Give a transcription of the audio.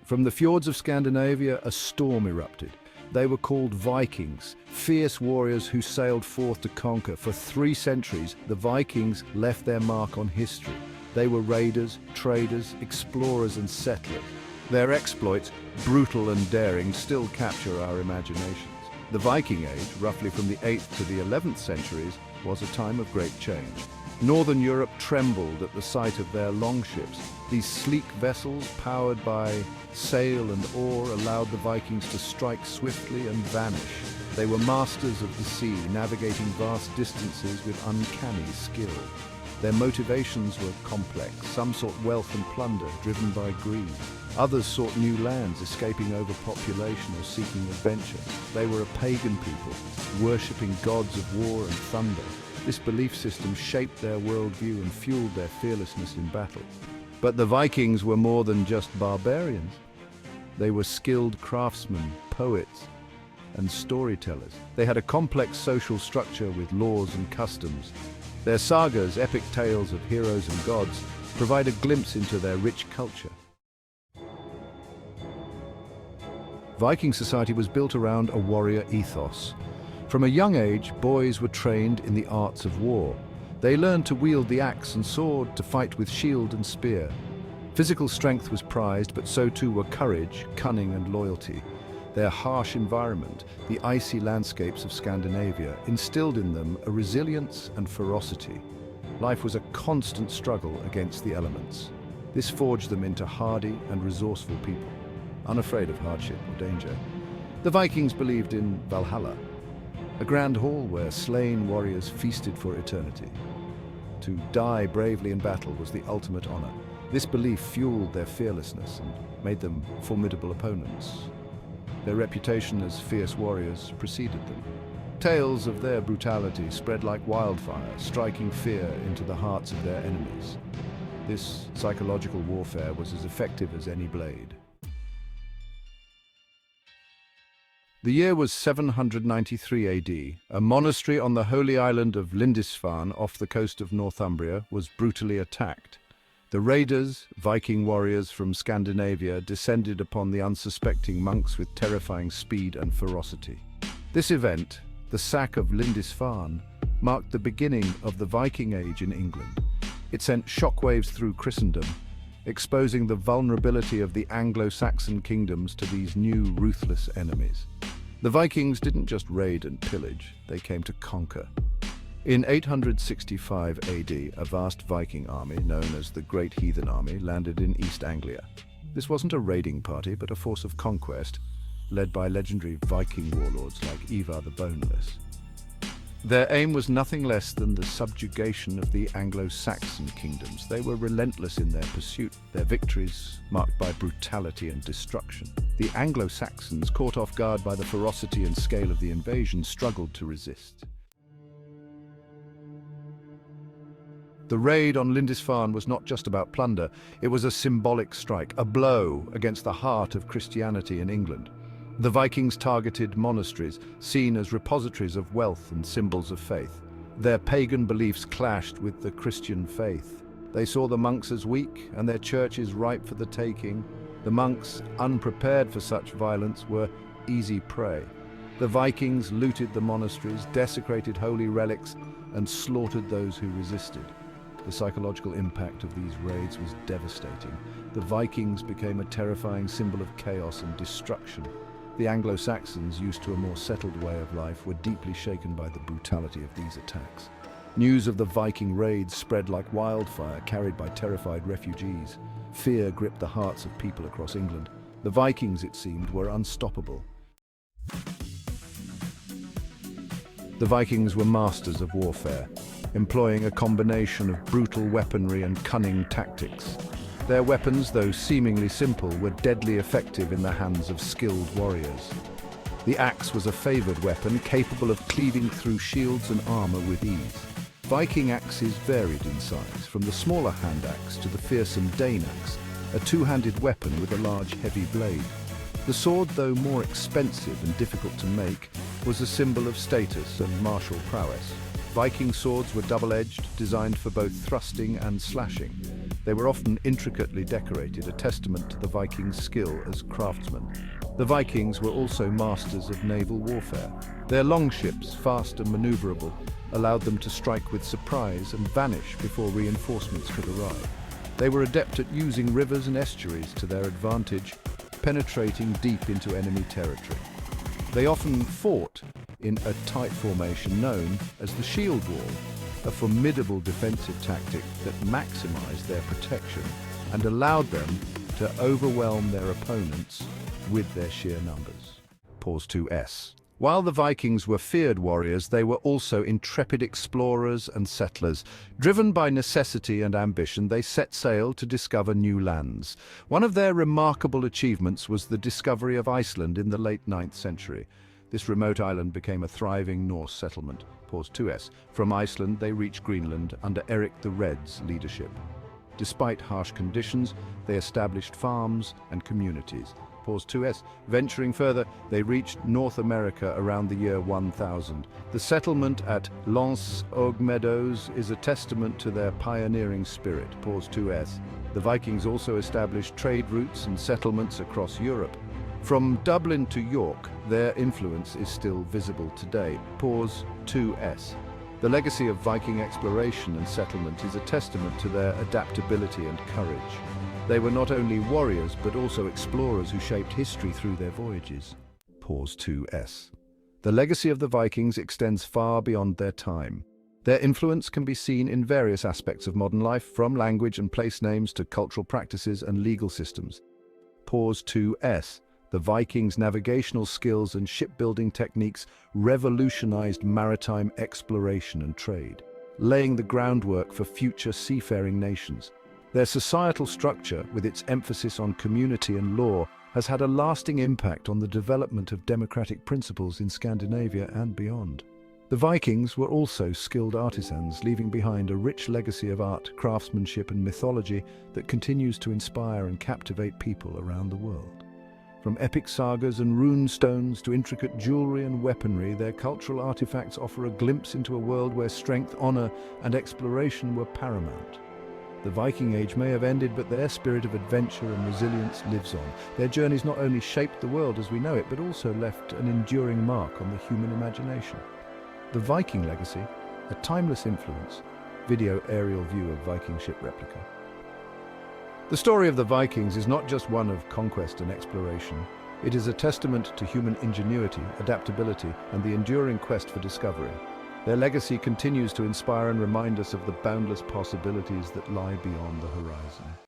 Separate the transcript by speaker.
Speaker 1: From the fjords of Scandinavia, a storm erupted. They were called Vikings, fierce warriors who sailed forth to conquer. For 3 centuries, the Vikings left their mark on history. They were raiders, traders, explorers and settlers. Their exploits, brutal and daring, still capture our imaginations. The Viking Age, roughly from the 8th to the 11th centuries, was a time of great change. Northern Europe trembled at the sight of their longships. These sleek vessels, powered by sail and oar, allowed the Vikings to strike swiftly and vanish. They were masters of the sea, navigating vast distances with uncanny skill. Their motivations were complex. Some sought wealth and plunder, driven by greed. Others sought new lands, escaping overpopulation or seeking adventure. They were a pagan people, worshipping gods of war and thunder. This belief system shaped their worldview and fueled their fearlessness in battle. But the Vikings were more than just barbarians. They were skilled craftsmen, poets, and storytellers. They had a complex social structure with laws and customs. Their sagas, epic tales of heroes and gods, provide a glimpse into their rich culture. Viking society was built around a warrior ethos. From a young age, boys were trained in the arts of war. They learned to wield the axe and sword, to fight with shield and spear. Physical strength was prized, but so too were courage, cunning and loyalty. Their harsh environment, the icy landscapes of Scandinavia, instilled in them a resilience and ferocity. Life was a constant struggle against the elements. This forged them into hardy and resourceful people, unafraid of hardship or danger. The Vikings believed in Valhalla, a grand hall where slain warriors feasted for eternity. To die bravely in battle was the ultimate honor. This belief fueled their fearlessness and made them formidable opponents. Their reputation as fierce warriors preceded them. Tales of their brutality spread like wildfire, striking fear into the hearts of their enemies. This psychological warfare was as effective as any blade. The year was 793 AD. A monastery on the holy island of Lindisfarne off the coast of Northumbria was brutally attacked. The raiders, Viking warriors from Scandinavia, descended upon the unsuspecting monks with terrifying speed and ferocity. This event, the sack of Lindisfarne, marked the beginning of the Viking Age in England. It sent shockwaves through Christendom, exposing the vulnerability of the Anglo-Saxon kingdoms to these new, ruthless enemies. The Vikings didn't just raid and pillage, they came to conquer. In 865 AD, a vast Viking army, known as the Great Heathen Army, landed in East Anglia. This wasn't a raiding party, but a force of conquest, led by legendary Viking warlords like Ivar the Boneless. Their aim was nothing less than the subjugation of the Anglo-Saxon kingdoms. They were relentless in their pursuit, their victories marked by brutality and destruction. The Anglo-Saxons, caught off guard by the ferocity and scale of the invasion, struggled to resist. The raid on Lindisfarne was not just about plunder, it was a symbolic strike, a blow against the heart of Christianity in England. The Vikings targeted monasteries, seen as repositories of wealth and symbols of faith. Their pagan beliefs clashed with the Christian faith. They saw the monks as weak and their churches ripe for the taking. The monks, unprepared for such violence, were easy prey. The Vikings looted the monasteries, desecrated holy relics, and slaughtered those who resisted. The psychological impact of these raids was devastating. The Vikings became a terrifying symbol of chaos and destruction. The Anglo-Saxons, used to a more settled way of life, were deeply shaken by the brutality of these attacks. News of the Viking raids spread like wildfire, carried by terrified refugees. Fear gripped the hearts of people across England. The Vikings, it seemed, were unstoppable. The Vikings were masters of warfare, employing a combination of brutal weaponry and cunning tactics. Their weapons, though seemingly simple, were deadly effective in the hands of skilled warriors. The axe was a favored weapon, capable of cleaving through shields and armor with ease. Viking axes varied in size, from the smaller hand axe to the fearsome Dane axe, a two-handed weapon with a large, heavy blade. The sword, though more expensive and difficult to make, was a symbol of status and martial prowess. Viking swords were double-edged, designed for both thrusting and slashing. They were often intricately decorated, a testament to the Vikings' skill as craftsmen. The Vikings were also masters of naval warfare. Their longships, fast and maneuverable, allowed them to strike with surprise and vanish before reinforcements could arrive. They were adept at using rivers and estuaries to their advantage, penetrating deep into enemy territory. They often fought in a tight formation known as the shield wall, a formidable defensive tactic that maximized their protection and allowed them to overwhelm their opponents with their sheer numbers. Pause 2S. While the Vikings were feared warriors, they were also intrepid explorers and settlers. Driven by necessity and ambition, they set sail to discover new lands. One of their remarkable achievements was the discovery of Iceland in the late 9th century. This remote island became a thriving Norse settlement. Pause 2S. From Iceland, they reached Greenland under Eric the Red's leadership. Despite harsh conditions, they established farms and communities. Pause 2S. Venturing further, they reached North America around the year 1000. The settlement at L'Anse aux Meadows is a testament to their pioneering spirit. Pause 2S. The Vikings also established trade routes and settlements across Europe. From Dublin to York, their influence is still visible today. Pause 2S. The legacy of Viking exploration and settlement is a testament to their adaptability and courage. They were not only warriors, but also explorers who shaped history through their voyages. Pause 2S. The legacy of the Vikings extends far beyond their time. Their influence can be seen in various aspects of modern life, from language and place names to cultural practices and legal systems. Pause 2S. The Vikings' navigational skills and shipbuilding techniques revolutionized maritime exploration and trade, laying the groundwork for future seafaring nations. Their societal structure, with its emphasis on community and law, has had a lasting impact on the development of democratic principles in Scandinavia and beyond. The Vikings were also skilled artisans, leaving behind a rich legacy of art, craftsmanship, and mythology that continues to inspire and captivate people around the world. From epic sagas and rune stones to intricate jewelry and weaponry, their cultural artifacts offer a glimpse into a world where strength, honor, and exploration were paramount. The Viking Age may have ended, but their spirit of adventure and resilience lives on. Their journeys not only shaped the world as we know it, but also left an enduring mark on the human imagination. The Viking legacy, a timeless influence. Video aerial view of Viking ship replica. The story of the Vikings is not just one of conquest and exploration. It is a testament to human ingenuity, adaptability, and the enduring quest for discovery. Their legacy continues to inspire and remind us of the boundless possibilities that lie beyond the horizon.